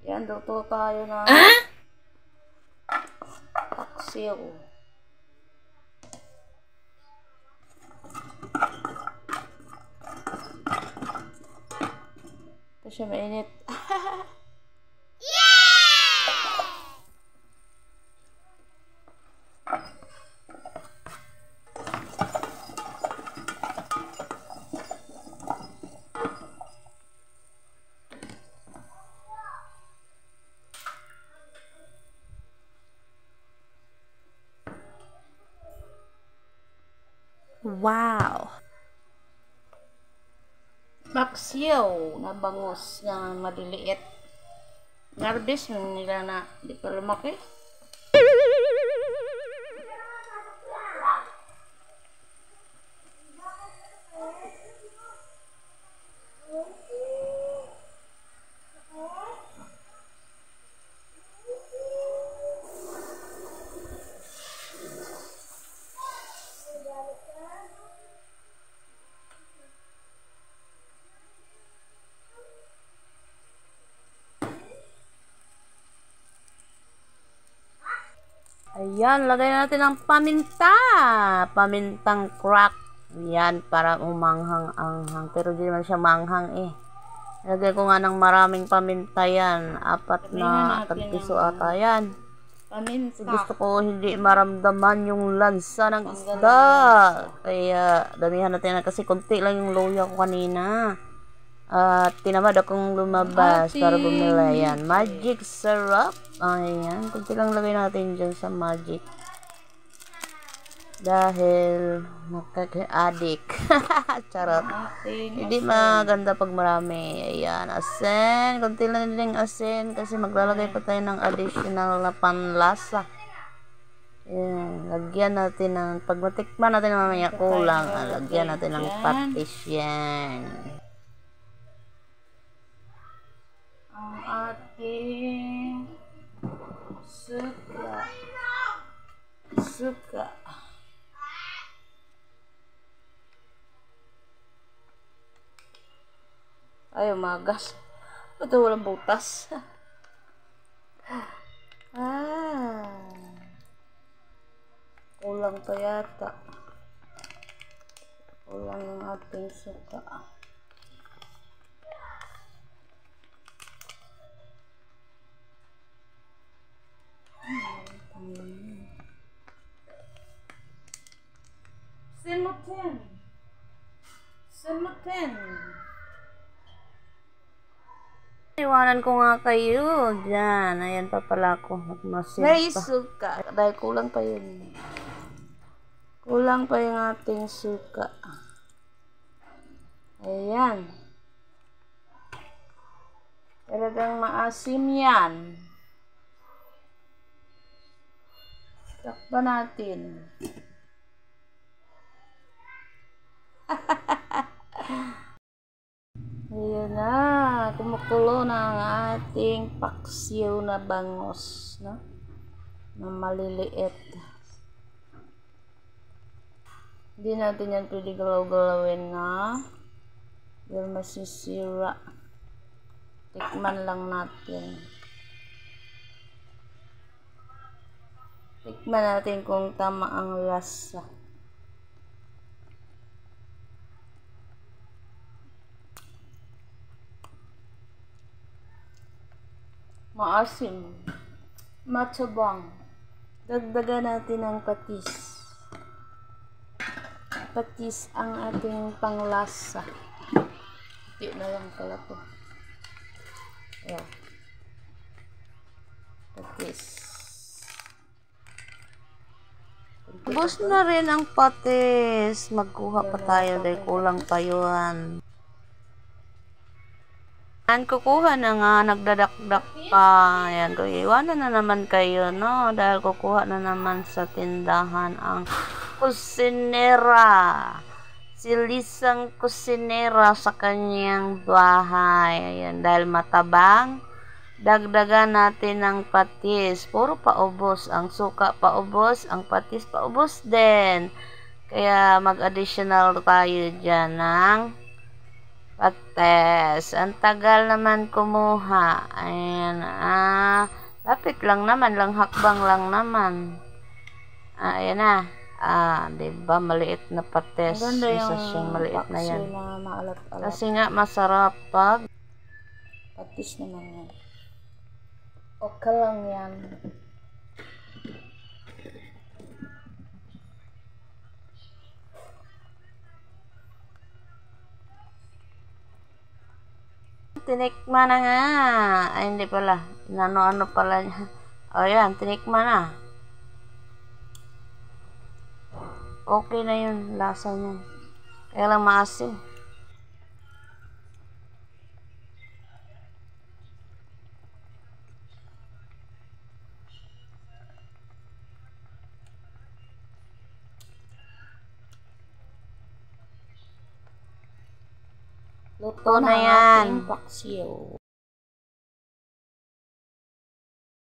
Yan, luto tayo na paksiw. Ito siya mainit. Wow! Paksiw na bangus na maliliit. Narbis nila na di pa lumaki. Ayan, lagay natin ang paminta. Pamintang crack. Ayan, para umanghang-anghang. Pero di naman siya manghang eh. Lagay ko nga ng maraming paminta yan. 4 na tagpiso ata yan. Paminta. Gusto ko hindi maramdaman yung lansa ng isda. Kaya damihan natin na kasi konti lang yung luya ko kanina. At tinamad akong lumabas para bumili. Yan, magic syrup. Ayan, kunti lang lagay natin dyan sa magic. Dahil nakaka-addict. Charot. Hindi maganda pag marami. Ayan, asin. Kunti lang din asin kasi maglalagay pa tayo ng additional na panlasa. Ayan, lagyan natin ng, pag matikman natin mamaya kulang, lagyan natin ng patis yan. Ang ating suka. Ay, umagas. Ito walang butas. Kulang pa yata. Kulang yung ating suka. Semutin. Iwanan ko nga kayo. Diyan. Ayan pa pala ako. Magmasin May pa. suka. Dahil kulang pa yun. Kulang pa yung ating suka. Ayan. Talagang maasim yan. Takpan natin. Ayan na. Kumukulo na ang ating paksiw na bangus. No? Na maliliit. Hindi natin yan pwede galaw-galawin na. Dahil masisira. Tikman lang natin. Tikman natin kung tama ang lasa. Maasim. Matabang. Dagdagan natin ang patis. Patis ang ating panglasa. Hindi na lang pala to. Ayan. Patis. Ubos na rin ang patis. Magkuha pa tayo dahil kulang pa yun. Ayan, kukuha na nga. Nagdadakdak pa. Ayan, iwanan na naman kayo, no? Dahil kukuha na naman sa tindahan ang kusinera. Si Lisang kusinera sa kanyang bahay. Ayan, dahil matabang, dagdagan natin ng patis. Puro paubos. Ang suka paubos, ang patis paubos din. Kaya mag-additional tayo dyan ng Pates. Ang tagal naman kumuha. Ayan. Lapit lang naman. Lang hakbang lang naman. Ayan na. Diba? Maliit na pates. Ang ganda Isa yung siyang maliit na yan. paksiw na maalat-alat. Kasi nga masarap pag Patis naman yan. Okay lang yan. tinikman na nga. Ay, hindi pala. Ano pala niya. O, yan. Tinikman na. Okay na yun. Lasa niya. Kaya lang maasim. Luto na na yan. ating paksiw.